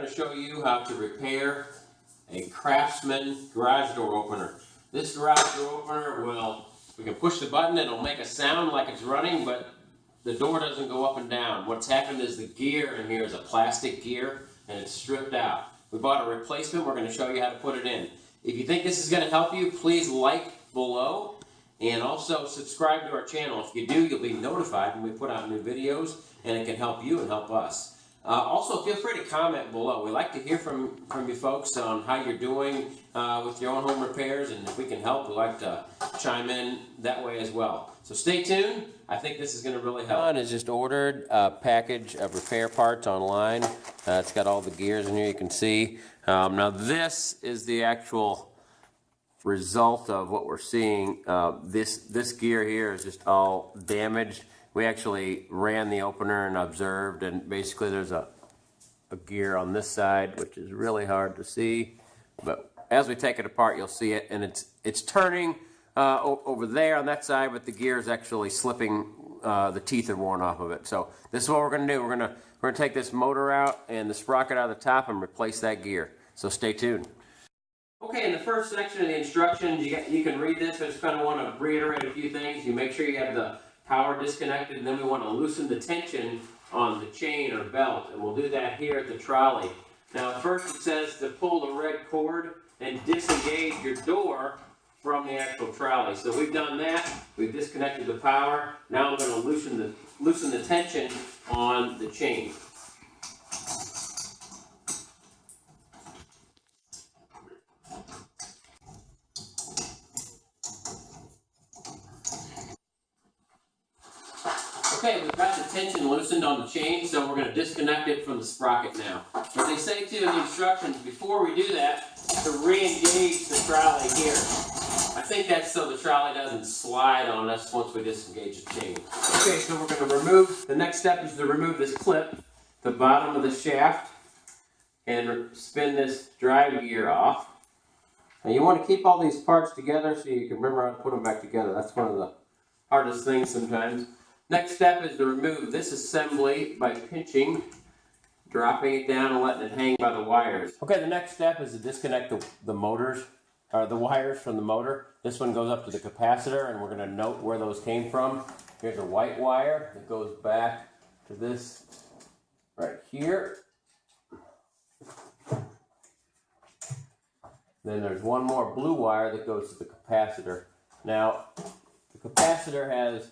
going to show you how to repair a Craftsman garage door opener. This garage door opener we can push the button, it'll make a sound like it's running, but the door doesn't go up and down. What's happened is the gear in here is a plastic gear and it's stripped out. We bought a replacement, we're going to show you how to put it in. If you think this is going to help you, please like below and also subscribe to our channel. If you do, you'll be notified when we put out new videos and it can help you and help us. Also, feel free to comment below. We like to hear from you folks on how you're doing with your own home repairs, and if we can help, we like to chime in that way as well. So stay tuned. I think this is going to really help. John has just ordered a package of repair parts online. It's got all the gears in here, you can see. Now this is the actual result of what we're seeing. This gear here is just all damaged. We actually ran the opener and observed, and basically there's a gear on this side, which is really hard to see. But as we take it apart, you'll see it, and it's turning over there on that side, but the gear is actually slipping. The teeth are worn off of it. So this is what we're going to do. We're going to take this motor out and the sprocket out of the top and replace that gear. So stay tuned. Okay, in the first section of the instructions, you can read this. I just kind of want to reiterate a few things. You make sure you have the power disconnected, and then we want to loosen the tension on the chain or belt, and we'll do that here at the trolley. Now at first it says to pull the red cord and disengage your door from the actual trolley. So we've done that. We've disconnected the power. Now I'm going to loosen the tension on the chain. Okay, we've got the tension loosened on the chain, so we're going to disconnect it from the sprocket now. But they say to in the instructions, before we do that, to re-engage the trolley here. I think that's so the trolley doesn't slide on us once we disengage the chain. Okay, so we're going to remove, the next step is to remove this clip, the bottom of the shaft, and spin this drive gear off. Now you want to keep all these parts together so you can remember how to put them back together. That's one of the hardest things sometimes. Next step is to remove this assembly by pinching, dropping it down and letting it hang by the wires. Okay, the next step is to disconnect the motors, or the wires from the motor. This one goes up to the capacitor, and we're going to note where those came from. Here's a white wire that goes back to this right here. Then there's one more blue wire that goes to the capacitor. Now, the capacitor has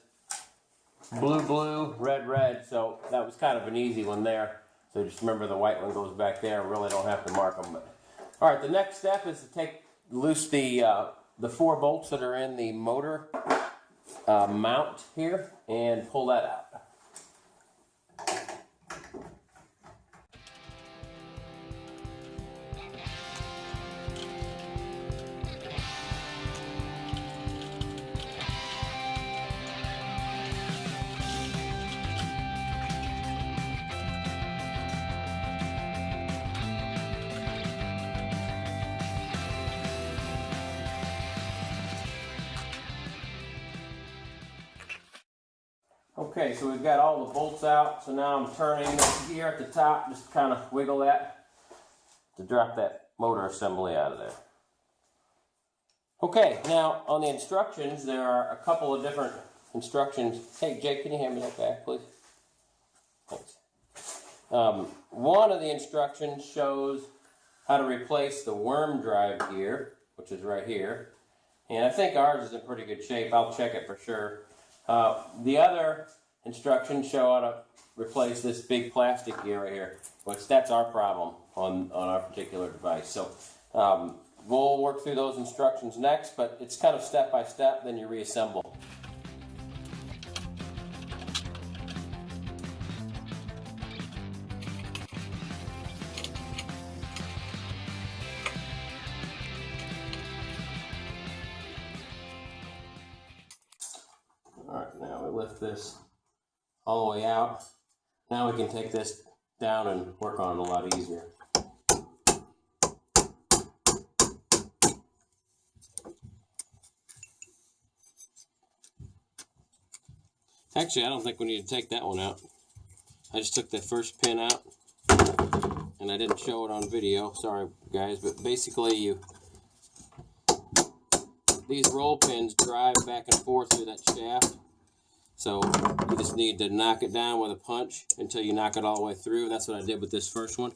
blue, red, so that was kind of an easy one there. So just remember the white one goes back there. Really don't have to mark them. But all right, the next step is to loose the 4 bolts that are in the motor mount here and pull that out. Okay, so we've got all the bolts out, so now I'm turning this gear at the top, just kind of wiggle that to drop that motor assembly out of there. Okay, now on the instructions, there are a couple of different instructions. Hey Jake, can you hand me that back, please? Thanks. One of the instructions shows how to replace the worm drive gear, which is right here. And I think ours is in pretty good shape. I'll check it for sure. The other instructions show how to replace this big plastic gear right here, which that's our problem on our particular device. So we'll work through those instructions next, but it's kind of step by step, then you reassemble. Alright, now we lift this all the way out. Now we can take this down and work on it a lot easier. Actually, I don't think we need to take that one out. I just took the first pin out and I didn't show it on video, sorry guys, but basically these roll pins drive back and forth through that shaft. So you just need to knock it down with a punch until you knock it all the way through. And that's what I did with this first one.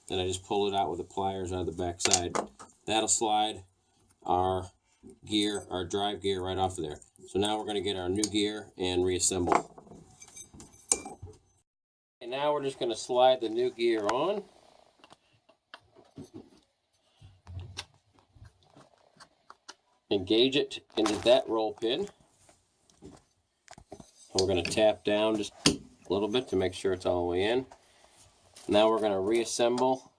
Then I just pull it out with the pliers out of the back side. That'll slide our gear, our drive gear right off of there. So now we're going to get our new gear and reassemble. And now we're just going to slide the new gear on. Engage it into that roll pin. We're going to tap down just a little bit to make sure it's all the way in. Now we're going to reassemble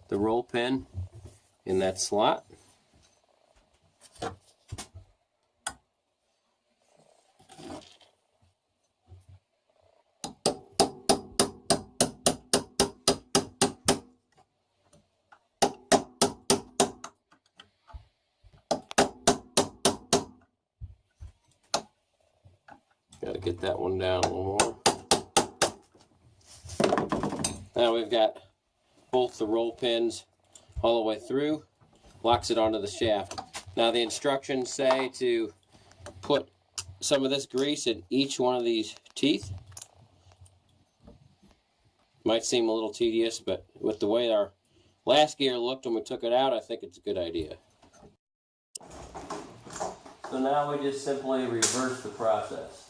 the roll pin in that slot. Got to get that one down a little more. Now we've got both the roll pins all the way through, locks it onto the shaft. Now the instructions say to put some of this grease in each one of these teeth. Might seem a little tedious, but with the way our last gear looked when we took it out, I think it's a good idea. So now we just simply reverse the process.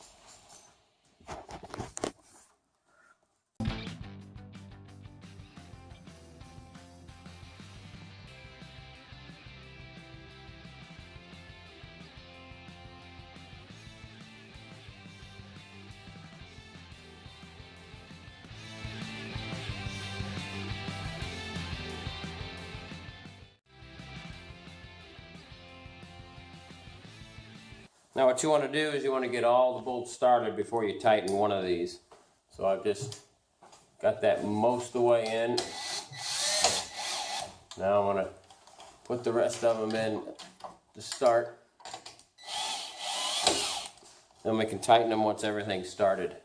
Now what you want to do is you want to get all the bolts started before you tighten one of these. So I've just got that most of the way in. Now I'm going to put the rest of them in to start. Then we can tighten them once everything's started.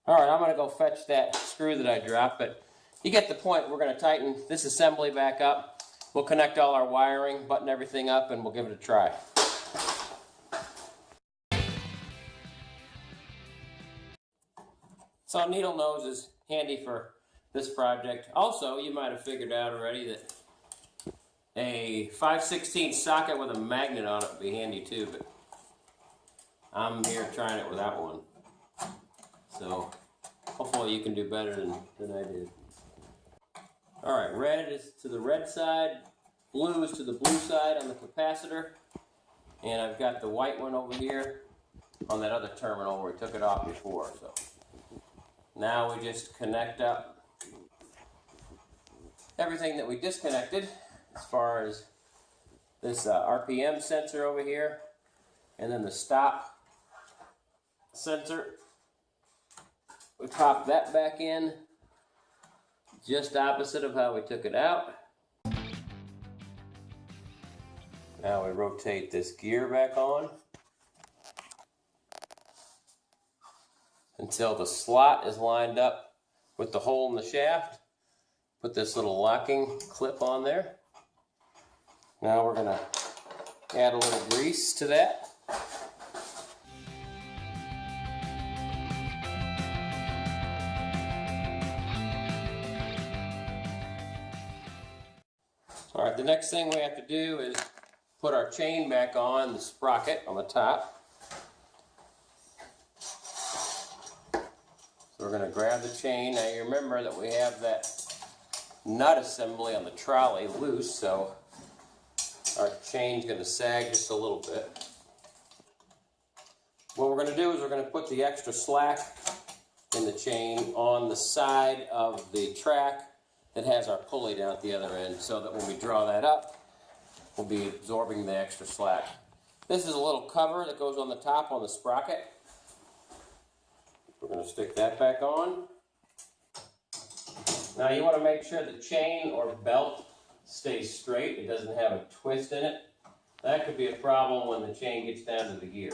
Alright, I'm going to go fetch that screw that I dropped, but you get the point. We're going to tighten this assembly back up. We'll connect all our wiring, button everything up, and we'll give it a try. So needle nose is handy for this project. Also, you might have figured out already that a 5/16 socket with a magnet on it would be handy too, but I'm here trying it without one. So hopefully you can do better than I did. Alright, red is to the red side, blue is to the blue side on the capacitor, and I've got the white one over here on that other terminal where we took it off before. So now we just connect up everything that we disconnected as far as this RPM sensor over here, and then the stop sensor. We pop that back in, just opposite of how we took it out. Now we rotate this gear back on until the slot is lined up with the hole in the shaft. Put this little locking clip on there. Now we're going to add a little grease to that. Alright, the next thing we have to do is put our chain back on the sprocket on the top. So we're going to grab the chain. Now you remember that we have that nut assembly on the trolley loose, so our chain's going to sag just a little bit. What we're going to do is we're going to put the extra slack in the chain on the side of the track that has our pulley down at the other end, so that when we draw that up, we'll be absorbing the extra slack. This is a little cover that goes on the top on the sprocket. We're going to stick that back on. Now you want to make sure the chain or belt stays straight. It doesn't have a twist in it. That could be a problem when the chain gets down to the gear.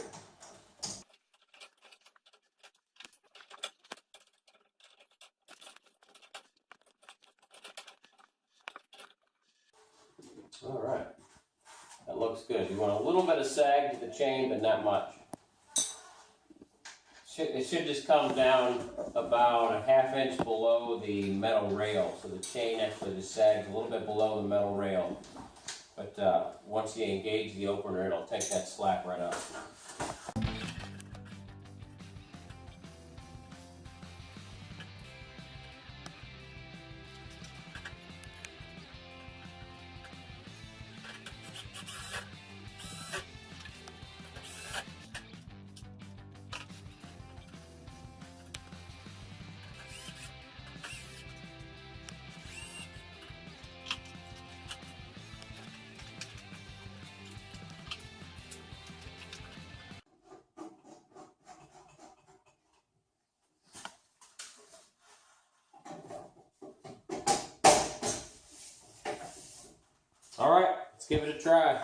looks good. You want a little bit of sag to the chain, but not much. It should just come down about a ½ inch below the metal rail. So the chain actually just sags a little bit below the metal rail. But once you engage the opener, it'll take that slack right up. All right, let's give it a try.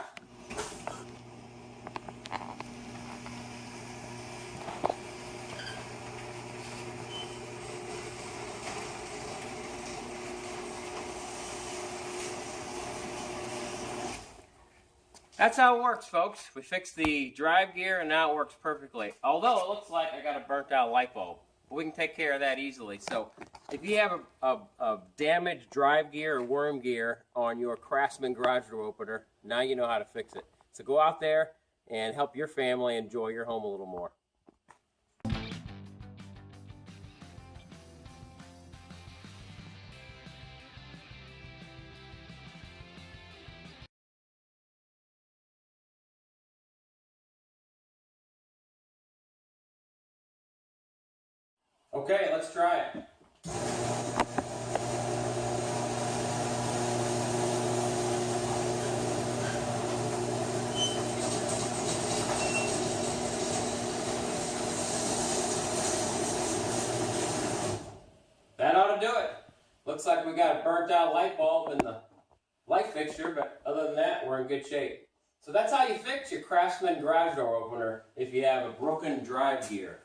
That's how it works, folks. We fixed the drive gear and now it works perfectly. Although it looks like I got a burnt out light bulb. But we can take care of that easily. So if you have a damaged drive gear or worm gear on your Craftsman garage door opener, now you know how to fix it. So go out there and help your family enjoy your home a little more. Okay, let's try it. That ought to do it. Looks like we got a burnt out light bulb in the light fixture, but other than that, we're in good shape. So that's how you fix your Craftsman garage door opener if you have a broken drive gear.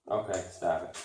Okay, stop it.